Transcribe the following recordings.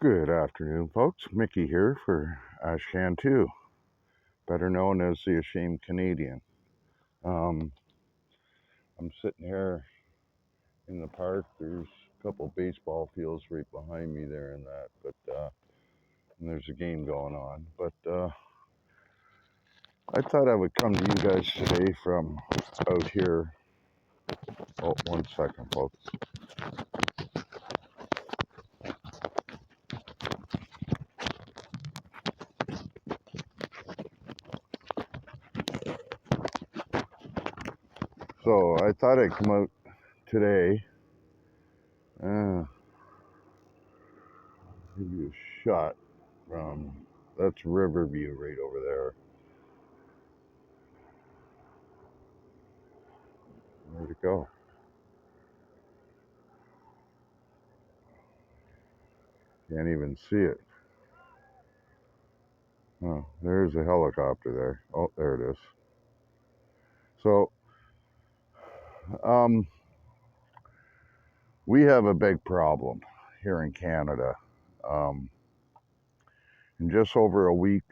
Good afternoon, folks. Mickey here for Ashcan 2, better known as the Ashamed Canadian. I'm sitting here in the park. There's a couple baseball fields right behind me there and that, and there's a game going on. But I thought I would come to you guys today from out here. Oh, 1 second, folks. So I thought I'd come out today, give you a shot from, that's Riverview right over there. Where'd it go? Can't even see it. Oh, there's a helicopter there. Oh, there it is. So, we have a big problem here in Canada. In just over a week,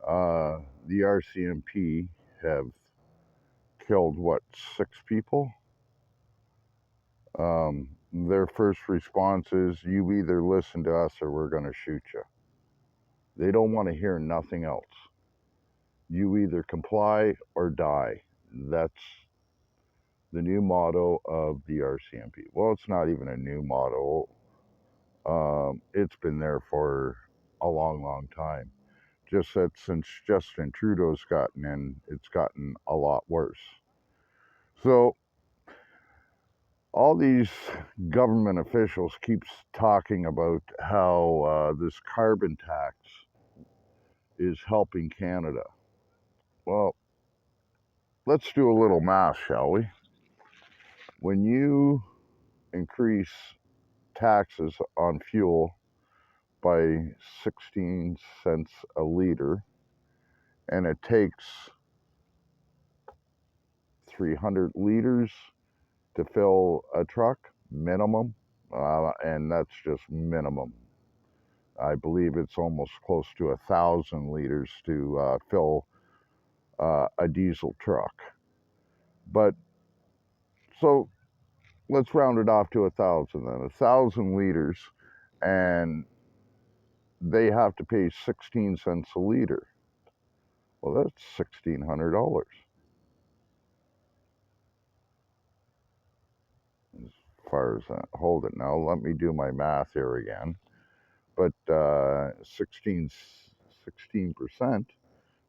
the RCMP have killed, what, 6 people? Their first response is, you either listen to us or we're going to shoot you. They don't want to hear nothing else. You either comply or die. That's the new motto of the RCMP. Well, it's not even a new motto. It's been there for a long, long time. Just that since Justin Trudeau's gotten in, it's gotten a lot worse. So all these government officials keeps talking about how this carbon tax is helping Canada. Well, let's do a little math, shall we? When you increase taxes on fuel by 16 cents a liter, and it takes 300 liters to fill a truck minimum, and that's just minimum. I believe it's almost close to 1,000 liters to fill a diesel truck. But so let's round it off to 1,000 then. 1,000 liters, and they have to pay 16 cents a liter. Well, that's $1,600. As far as that, hold it now. Let me do my math here again. But 16%,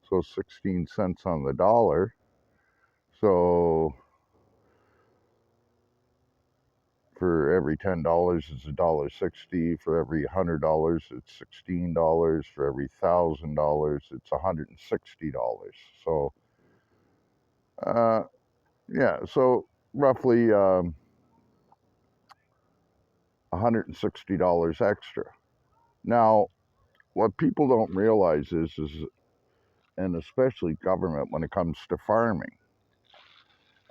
so 16 cents on the dollar. So for every $10, it's $1.60. For every $100, it's $16. For every $1,000, it's $160. So yeah, so roughly $160 extra. Now, what people don't realize is, and especially government when it comes to farming,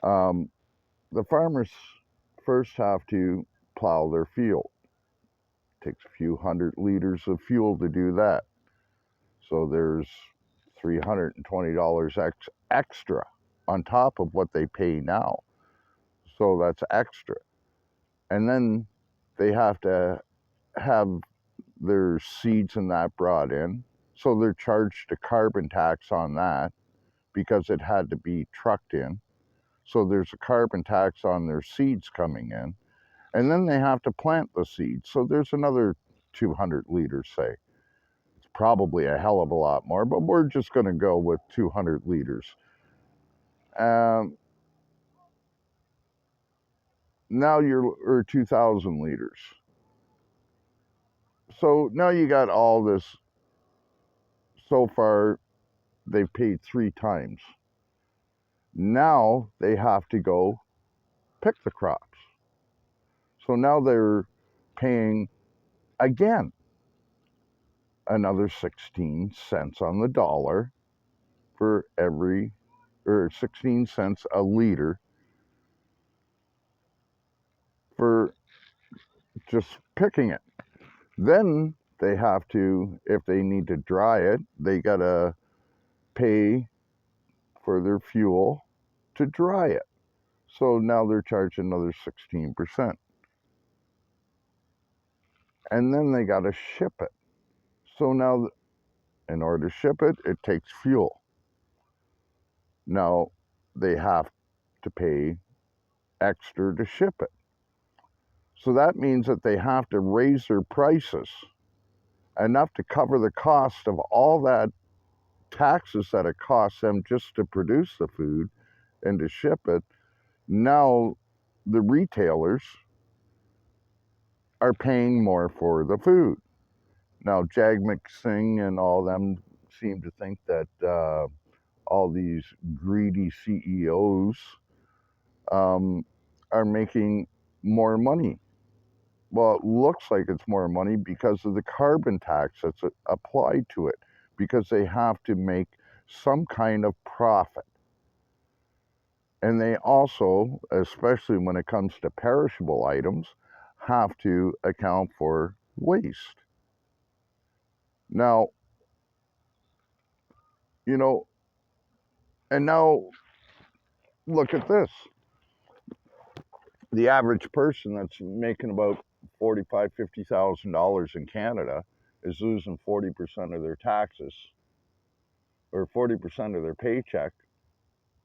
the farmers first have to plow their field. It takes a few hundred liters of fuel to do that. So there's $320 extra on top of what they pay now. So that's extra. And then they have to have their seeds and that brought in. So they're charged a carbon tax on that because it had to be trucked in. So there's a carbon tax on their seeds coming in. And then they have to plant the seeds. So there's another 200 liters, say. It's probably a hell of a lot more, but we're just going to go with 200 liters. Now or 2,000 liters. So now you got all this. So far, they've paid 3 times. Now they have to go pick the crops. So now they're paying again another 16 cents on the dollar for every, or 16 cents a liter for just picking it. Then they have to, if they need to dry it, they gotta pay for their fuel to dry it. So now they're charged another 16%. And then they gotta ship it. So now, in order to ship it, it takes fuel. Now they have to pay extra to ship it. So that means that they have to raise their prices enough to cover the cost of all that taxes that it costs them just to produce the food and to ship it. Now the retailers are paying more for the food. Now Jagmeet and all them seem to think that all these greedy CEOs are making more money. Well, it looks like it's more money because of the carbon tax that's applied to it, because they have to make some kind of profit. And they also, especially when it comes to perishable items, have to account for waste. Now, you know, and now look at this. The average person that's making about $45,000-50,000 in Canada is losing 40% of their taxes, or 40% of their paycheck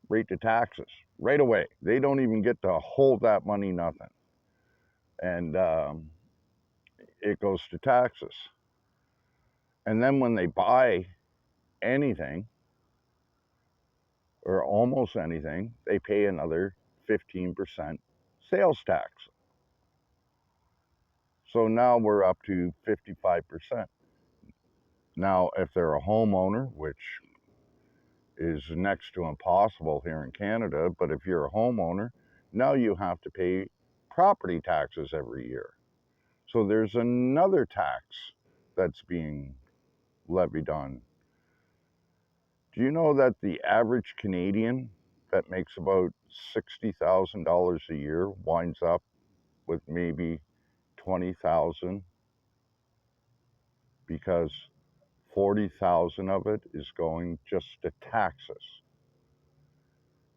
rate to taxes right away. They don't even get to hold that money, nothing. And it goes to taxes. And then when they buy anything, or almost anything, they pay another 15% sales tax. So now we're up to 55%. Now, if they're a homeowner, which is next to impossible here in Canada, but if you're a homeowner, now you have to pay property taxes every year. So there's another tax that's being levied on. Do you know that the average Canadian that makes about $60,000 a year winds up with maybe 20,000, because 40,000 of it is going just to taxes?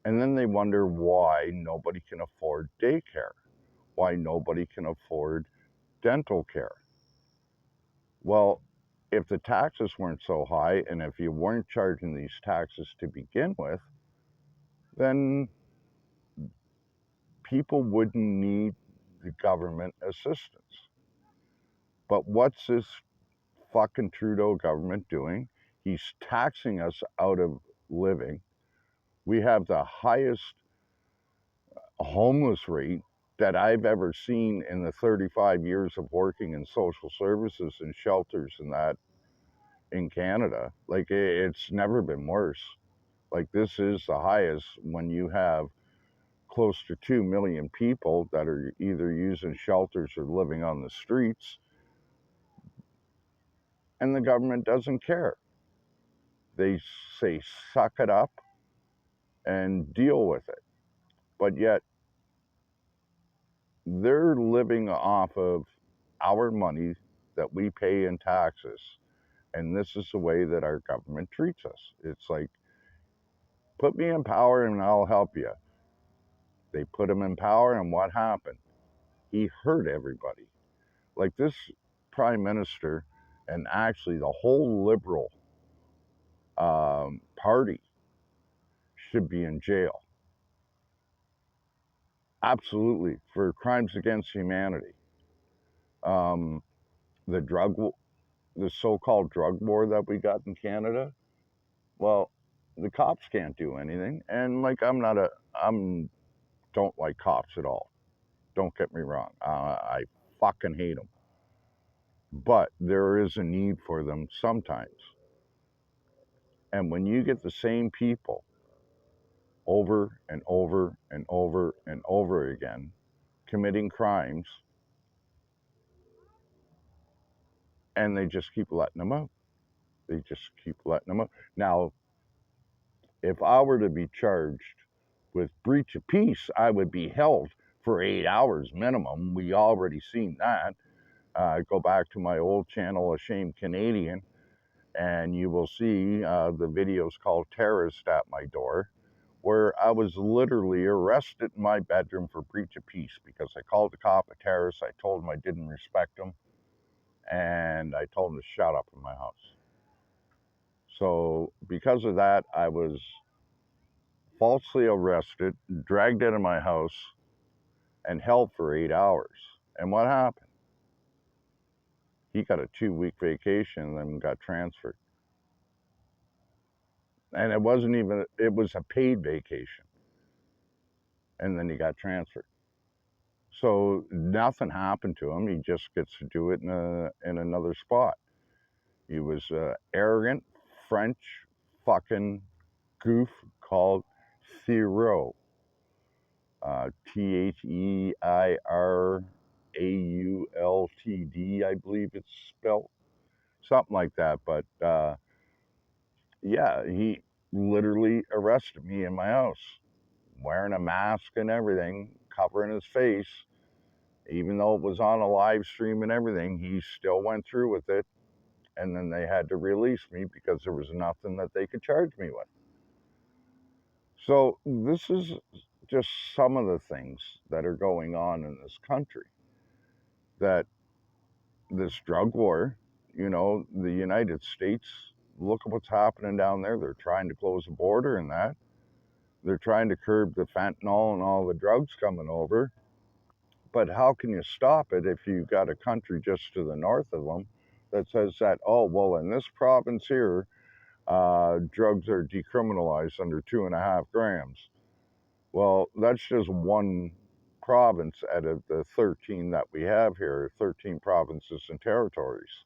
And then they wonder why nobody can afford daycare, why nobody can afford dental care. Well, if the taxes weren't so high, and if you weren't charging these taxes to begin with, then people wouldn't need the government assistance. But what's this fucking Trudeau government doing? He's taxing us out of living. We have the highest homeless rate that I've ever seen in the 35 years of working in social services and shelters and that in Canada. Like, it's never been worse. Like, this is the highest when you have close to 2 million people that are either using shelters or living on the streets, and the government doesn't care. They say, suck it up and deal with it. But yet, they're living off of our money that we pay in taxes. And this is the way that our government treats us. It's like, put me in power and I'll help you. They put him in power, and what happened? He hurt everybody. Like, this prime minister, and actually the whole Liberal party, should be in jail. Absolutely, for crimes against humanity. Um, the the so-called drug war that we got in Canada. Well, the cops can't do anything, and like, I'm don't like cops at all. Don't get me wrong. I fucking hate them. But there is a need for them sometimes. And when you get the same people over and over and over and over again committing crimes, and they just keep letting them out. They just keep letting them out. Now, if I were to be charged with breach of peace, I would be held for 8 hours minimum. We already seen that. Go back to my old channel, Ashamed Canadian, and you will see the videos called Terrorist at My Door, where I was literally arrested in my bedroom for breach of peace because I called the cop a terrorist. I told him I didn't respect him, and I told him to shut up in my house. So because of that, I was falsely arrested, dragged out of my house, and held for 8 hours. And what happened? He got a 2-week vacation and then got transferred. And it wasn't even, it was a paid vacation. And then he got transferred. So nothing happened to him. He just gets to do it in another spot. He was arrogant French fucking goof called Theroux. Theiraultd, I believe it's spelled. Something like that. But yeah, he literally arrested me in my house, wearing a mask and everything, covering his face. Even though it was on a live stream and everything, he still went through with it. And then they had to release me because there was nothing that they could charge me with. So this is just some of the things that are going on in this country. That this drug war, the United States, look at what's happening down there. They're trying to close the border and that. They're trying to curb the fentanyl and all the drugs coming over. But how can you stop it if you've got a country just to the north of them that says that, oh, well, in this province here, drugs are decriminalized under 2.5 grams. Well, that's just one province out of the 13 that we have here, 13 provinces and territories.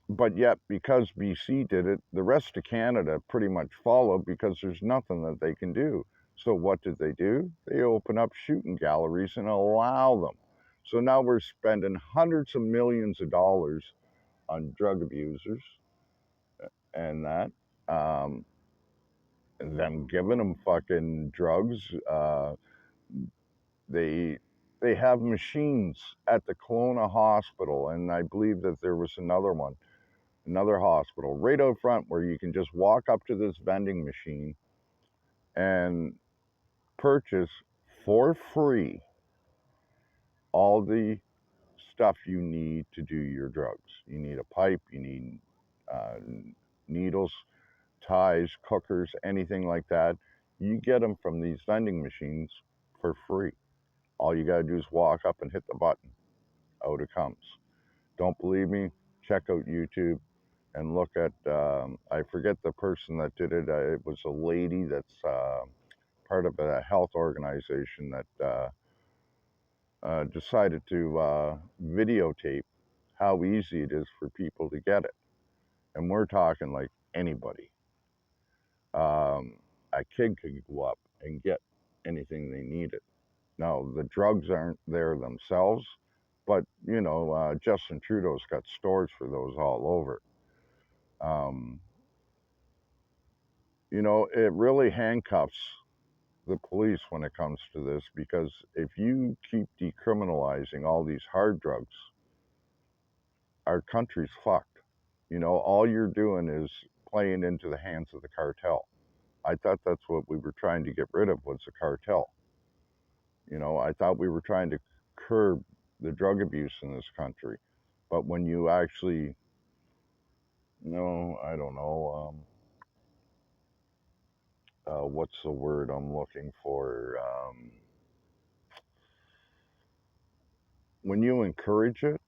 But yet, because BC did it, the rest of Canada pretty much followed because there's nothing that they can do. So what did they do? They open up shooting galleries and allow them. So now we're spending hundreds of millions of dollars on drug abusers and that. Them giving them fucking drugs. They they have machines at the Kelowna Hospital, and I believe that there was another hospital right out front where you can just walk up to this vending machine and purchase for free all the stuff you need to do your drugs. You need a pipe, you need uh, needles, ties, cookers, anything like that. You get them from these vending machines for free. All you got to do is walk up and hit the button. Out it comes. Don't believe me? Check out YouTube and look at, I forget the person that did it. It was a lady that's part of a health organization that decided to videotape how easy it is for people to get it. And we're talking like anybody. A kid could go up and get anything they needed. Now, the drugs aren't there themselves, but, Justin Trudeau's got stores for those all over. Um, it really handcuffs the police when it comes to this because if you keep decriminalizing all these hard drugs, our country's fucked. All you're doing is playing into the hands of the cartel. I thought that's what we were trying to get rid of was the cartel. I thought we were trying to curb the drug abuse in this country. But when you actually, no, I don't know, what's the word I'm looking for? When you encourage it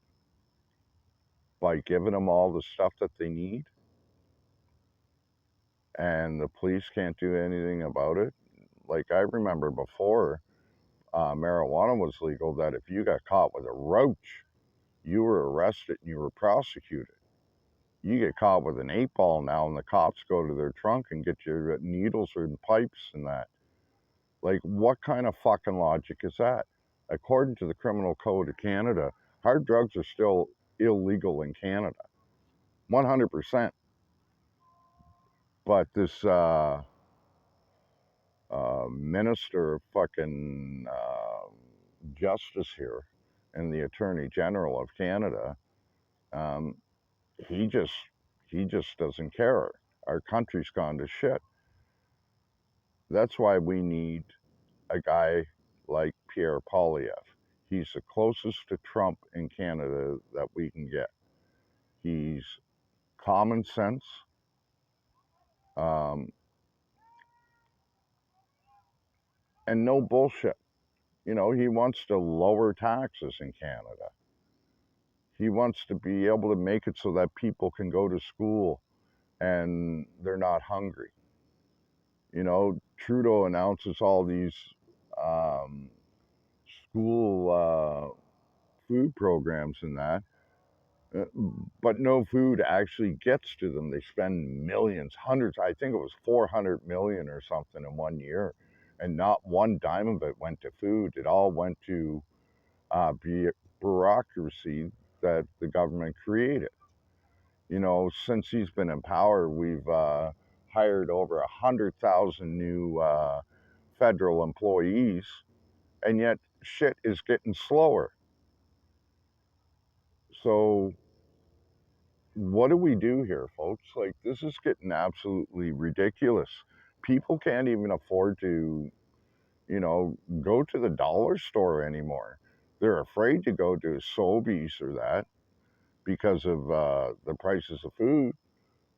by giving them all the stuff that they need and the police can't do anything about it. Like I remember before marijuana was legal, that if you got caught with a roach, you were arrested and you were prosecuted. You get caught with an 8-ball now, and the cops go to their trunk and get your needles and pipes and that. Like, what kind of fucking logic is that? According to the Criminal Code of Canada, hard drugs are still illegal in Canada, 100%. But this minister of fucking justice here and the Attorney General of Canada, um, he just he just doesn't care. Our country's gone to shit. That's why we need a guy like Pierre Poilievre. He's the closest to Trump in Canada that we can get. He's common sense, um, and no bullshit. You know, he wants to lower taxes in Canada. He wants to be able to make it so that people can go to school and they're not hungry. You know, Trudeau announces all these um, school food programs and that, uh, but no food actually gets to them. They spend millions, hundreds, I think it was 400 million or something in 1 year, and not one dime of it went to food. It all went to bureaucracy that the government created. You know, since he's been in power, we've hired over 100,000 new federal employees, and yet shit is getting slower. So, what do we do here, folks? Like, this is getting absolutely ridiculous. People can't even afford to, go to the dollar store anymore. They're afraid to go to Sobeys or that because of the prices of food.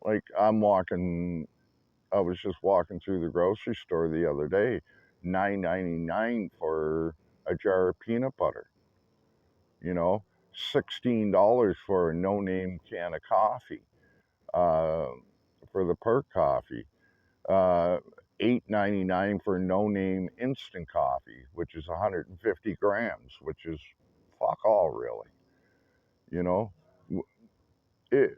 Like, I was just walking through the grocery store the other day, $9.99 for a jar of peanut butter. You know, $16 for a no-name can of coffee, uh, for the perk coffee. Uh, $8.99 for no-name instant coffee, which is 150 grams, which is fuck all, really. You know, it,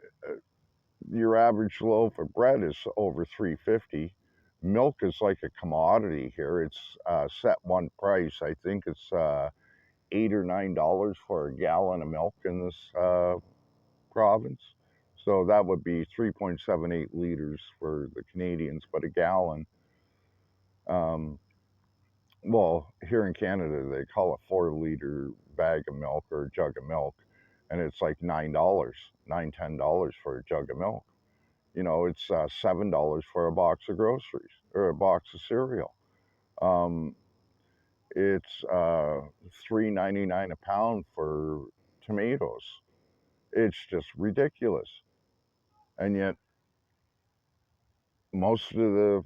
your average loaf of bread is over 350. Milk is like a commodity here. It's set one price. I think it's $8 or $9 for a gallon of milk in this province. So that would be 3.78 liters for the Canadians, but a gallon. Um, well, here in Canada, they call a 4 liter bag of milk or a jug of milk, and it's like $9, $10 for a jug of milk. You know, it's $7 for a box of groceries or a box of cereal. Um, it's $3.99 a pound for tomatoes. It's just ridiculous, and yet most of the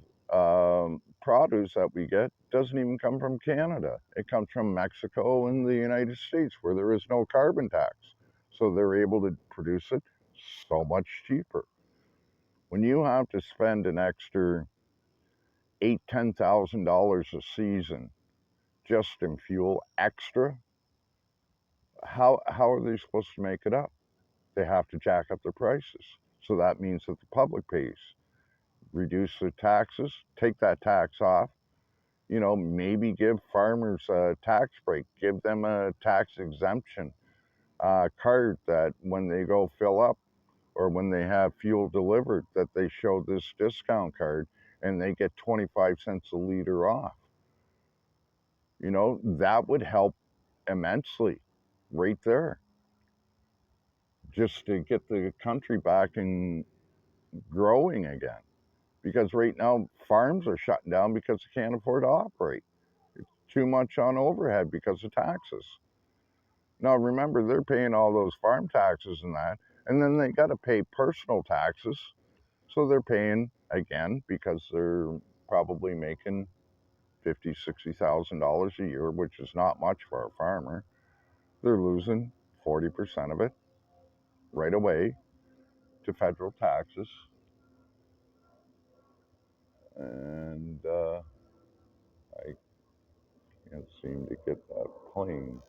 produce that we get doesn't even come from Canada. It comes from Mexico and the United States, where there is no carbon tax, so they're able to produce it so much cheaper. When you have to spend an extra $10,000 a season just in fuel extra, how are they supposed to make it up? They have to jack up their prices. So that means that the public pays. Reduce the taxes, take that tax off, maybe give farmers a tax break, give them a tax exemption card that when they go fill up or when they have fuel delivered, that they show this discount card and they get 25 cents a liter off. That would help immensely right there, just to get the country back and growing again. Because right now, farms are shutting down because they can't afford to operate. It's too much on overhead because of taxes. Now, remember, they're paying all those farm taxes and that, and then they got to pay personal taxes. So they're paying again because they're probably making $50,000, $60,000 a year, which is not much for a farmer. They're losing 40% of it right away to federal taxes. And I can't seem to get that plane.